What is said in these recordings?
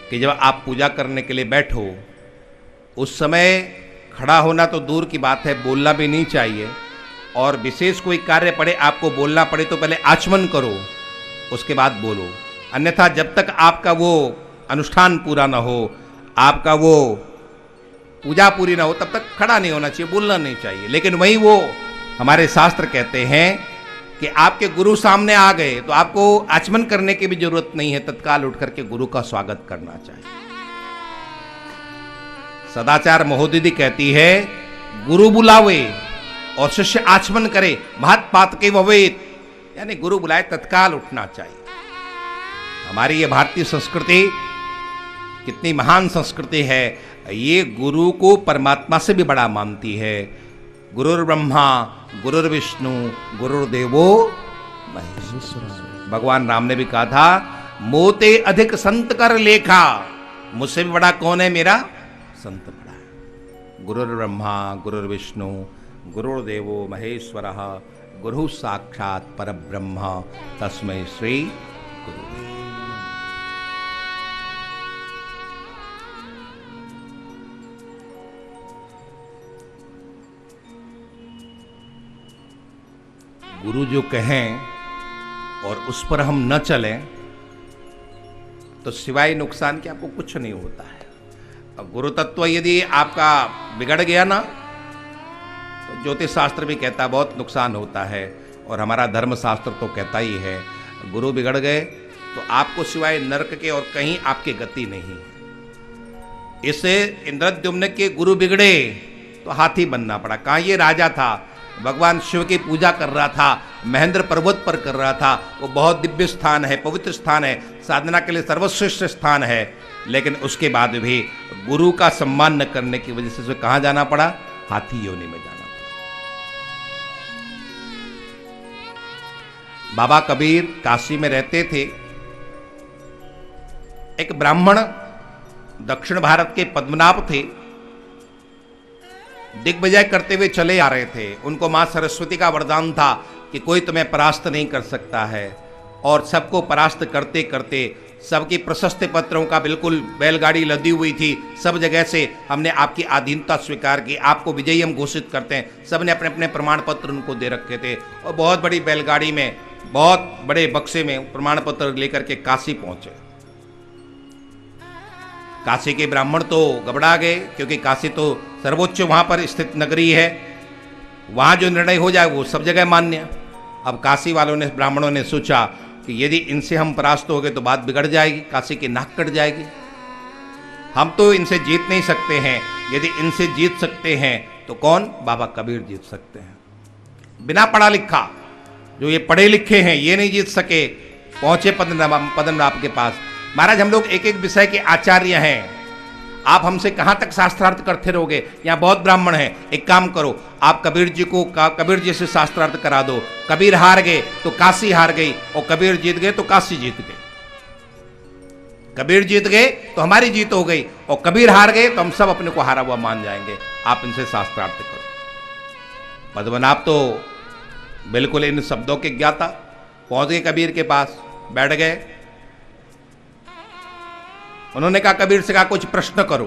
कि जब आप पूजा करने के लिए बैठो उस समय खड़ा होना तो दूर की बात है, बोलना भी नहीं चाहिए। और विशेष कोई कार्य पड़े, आपको बोलना पड़े तो पहले आचमन करो, उसके बाद बोलो। अन्यथा जब तक आपका वो अनुष्ठान पूरा ना हो, आपका वो पूजा पूरी ना हो, तब तक खड़ा नहीं होना चाहिए, बोलना नहीं चाहिए। लेकिन वही वो हमारे शास्त्र कहते हैं कि आपके गुरु सामने आ गए तो आपको आचमन करने की भी जरूरत नहीं है, तत्काल उठ करके गुरु का स्वागत करना चाहिए। सदाचार महोदधि कहती है, गुरु बुलावे और शिष्य आचमन करे, महत पात के भवेत, यानी गुरु बुलाए तत्काल उठना चाहिए। हमारी ये भारतीय संस्कृति कितनी महान संस्कृति है, ये गुरु को परमात्मा से भी बड़ा मानती है। गुरुर् ब्रह्मा गुरुर्विष्णु गुरुर्देवो महेश्वर। भगवान राम ने भी कहा था, मोते अधिक संत कर लेखा, मुझसे भी बड़ा कौन है, मेरा संत बड़ा है। गुरुर्ब्रह्मा गुरुर्विष्णु गुरुर्देवो महेश्वरः गुरु साक्षात् परब्रह्म तस्मै श्री गुरुदेव। गुरु जो कहें और उस पर हम न चलें तो सिवाय नुकसान के आपको कुछ नहीं होता है। अब गुरु तत्व यदि आपका बिगड़ गया ना, तो ज्योतिष शास्त्र भी कहता है बहुत नुकसान होता है, और हमारा धर्म शास्त्र तो कहता ही है, गुरु बिगड़ गए तो आपको सिवाय नरक के और कहीं आपकी गति नहीं है। इससे इंद्रद्युम्न के गुरु बिगड़े तो हाथी बनना पड़ा। कहाँ ये राजा था, भगवान शिव की पूजा कर रहा था, महेंद्र पर्वत पर कर रहा था, वो बहुत दिव्य स्थान है, पवित्र स्थान है, साधना के लिए सर्वश्रेष्ठ स्थान है, लेकिन उसके बाद भी गुरु का सम्मान न करने की वजह से उसे कहाँ जाना पड़ा, हाथी योनि में जाना पड़ा। बाबा कबीर काशी में रहते थे। एक ब्राह्मण दक्षिण भारत के पद्मनाभ थे, दिग्विजय करते हुए चले आ रहे थे। उनको मां सरस्वती का वरदान था कि कोई तुम्हें परास्त नहीं कर सकता है, और सबको परास्त करते करते सबकी प्रशस्ति पत्रों का बिल्कुल बैलगाड़ी लदी हुई थी, सब जगह से हमने आपकी अधीनता स्वीकार की, आपको विजयी हम घोषित करते हैं। सबने अपने अपने प्रमाण पत्र उनको दे रखे थे, और बहुत बड़ी बैलगाड़ी में बहुत बड़े बक्से में प्रमाण पत्र लेकर के काशी पहुंचे। काशी के ब्राह्मण तो घबरा गए, क्योंकि काशी तो सर्वोच्च वहां पर स्थित नगरी है, वहां जो निर्णय हो जाए वो सब जगह मान्य। अब काशी वालों ने, ब्राह्मणों ने सोचा कि यदि इनसे हम परास्त हो गए तो बात बिगड़ जाएगी, काशी की नाक कट जाएगी। हम तो इनसे जीत नहीं सकते हैं, यदि इनसे जीत सकते हैं तो कौन, बाबा कबीर जीत सकते हैं। बिना पढ़ा लिखा, जो ये पढ़े लिखे हैं ये नहीं जीत सके। पहुंचे पद्मनाभ के पास, महाराज हम लोग एक एक विषय के आचार्य हैं, आप हमसे कहाँ तक शास्त्रार्थ करते रहोगे, यहाँ बहुत ब्राह्मण हैं, एक काम करो आप कबीर जी को कबीर जी से शास्त्रार्थ करा दो। कबीर हार गए तो काशी हार गई, और कबीर जीत गए तो काशी जीत गए। कबीर जीत गए तो हमारी जीत हो गई, और कबीर हार गए तो हम सब अपने को हारा हुआ मान जाएंगे, आप इनसे शास्त्रार्थ करो। पद्मनाभ तो बिल्कुल इन शब्दों के ज्ञाता, पहुंच गए कबीर के पास, बैठ गए। उन्होंने कहा, कबीर से कहा कुछ प्रश्न करो।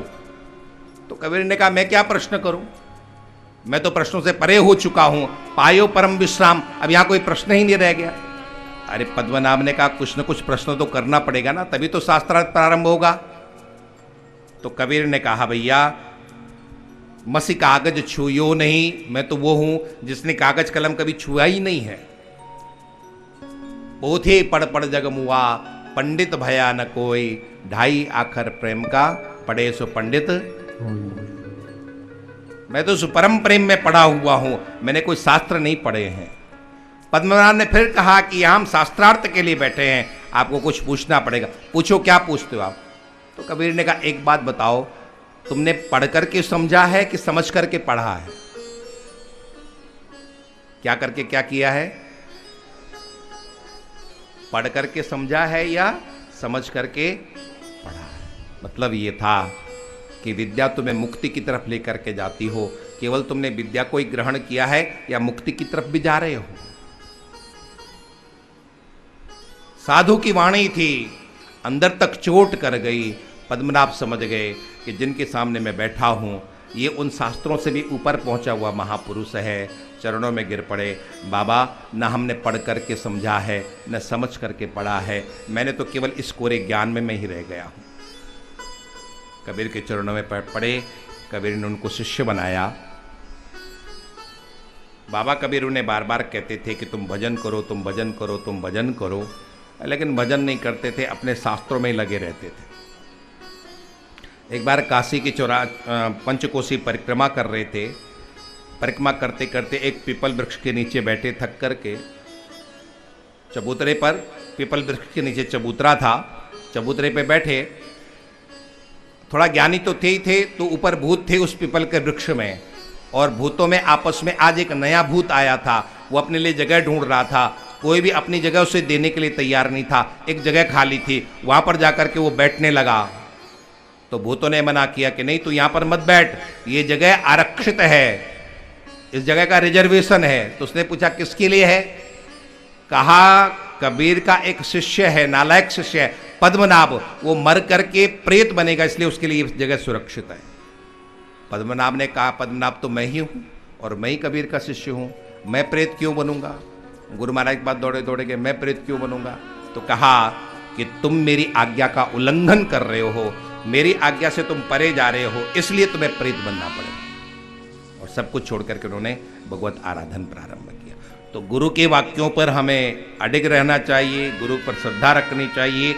तो कबीर ने कहा, मैं क्या प्रश्न करूं, मैं तो प्रश्नों से परे हो चुका हूं, पायो परम विश्राम, अब यहां कोई प्रश्न ही नहीं रह गया। अरे पद्मनाभ ने कहा, कुछ न कुछ प्रश्न तो करना पड़ेगा ना, तभी तो शास्त्रार्थ प्रारंभ होगा। तो कबीर ने कहा, भैया मसी कागज छुयो नहीं, मैं तो वो हूं जिसने कागज कलम कभी छुआ ही नहीं है। पोथे पढ़ पढ़ जग मुआ, पंडित भया न कोई, ढाई आखर प्रेम का, पढ़े सो पंडित। मैं तो परम प्रेम में पढ़ा हुआ हूं, मैंने कोई शास्त्र नहीं पढ़े हैं। पद्मनाभ ने फिर कहा कि हम शास्त्रार्थ के लिए बैठे हैं, आपको कुछ पूछना पड़ेगा। पूछो, क्या पूछते हो आप। तो कबीर ने कहा, एक बात बताओ, तुमने पढ़ करके समझा है कि समझ करके पढ़ा है। क्या करके क्या किया है, पढ़ करके समझा है या समझ करके पढ़ा है। मतलब ये था कि विद्या तुम्हें मुक्ति की तरफ लेकर के जाती हो, केवल तुमने विद्या को ही ग्रहण किया है या मुक्ति की तरफ भी जा रहे हो। साधु की वाणी थी, अंदर तक चोट कर गई, पद्मनाभ समझ गए कि जिनके सामने मैं बैठा हूँ ये उन शास्त्रों से भी ऊपर पहुँचा हुआ महापुरुष है। चरणों में गिर पड़े, बाबा न हमने पढ़ करके समझा है न समझ करके पढ़ा है, मैंने तो केवल इस कोरे ज्ञान में मैं ही रह गया हूँ। कबीर के चरणों में पड़े, कबीर ने उनको शिष्य बनाया। बाबा कबीर उन्हें बार बार कहते थे कि तुम भजन करो, तुम भजन करो, तुम भजन करो, लेकिन भजन नहीं करते थे, अपने शास्त्रों में ही लगे रहते थे। एक बार काशी की पंचकोसी परिक्रमा कर रहे थे। परिक्रमा करते करते एक पीपल वृक्ष के नीचे बैठे, थक करके चबूतरे पर, पीपल वृक्ष के नीचे चबूतरा था, चबूतरे पे बैठे। थोड़ा ज्ञानी तो थे ही थे, तो ऊपर भूत थे उस पीपल के वृक्ष में, और भूतों में आपस में आज एक नया भूत आया था। वो अपने लिए जगह ढूंढ रहा था, कोई भी अपनी जगह उसे देने के लिए तैयार नहीं था। एक जगह खाली थी, वहां पर जाकर के वो बैठने लगा। तो भूतों ने मना किया कि नहीं, तू यहां पर मत बैठ, ये जगह आरक्षित है, इस जगह का रिजर्वेशन है। तो उसने पूछा किसके लिए है? कहा कबीर का एक शिष्य है, नालायक शिष्य है पद्मनाभ, वो मर करके प्रेत बनेगा, इसलिए उसके लिए जगह सुरक्षित है। पद्मनाभ ने कहा, पद्मनाभ तो मैं ही हूं और मैं ही कबीर का शिष्य हूं, मैं प्रेत क्यों बनूंगा? गुरु महाराज के बाद दौड़े दौड़े गए, मैं प्रेत क्यों बनूंगा? तो कहा कि तुम मेरी आज्ञा का उल्लंघन कर रहे हो, मेरी आज्ञा से तुम परे जा रहे हो, इसलिए तुम्हें प्रेत बनना पड़ेगा। और सब कुछ छोड़ करके उन्होंने भगवत आराधन प्रारंभ किया। तो गुरु के वाक्यों पर हमें अडिग रहना चाहिए, गुरु पर श्रद्धा रखनी चाहिए।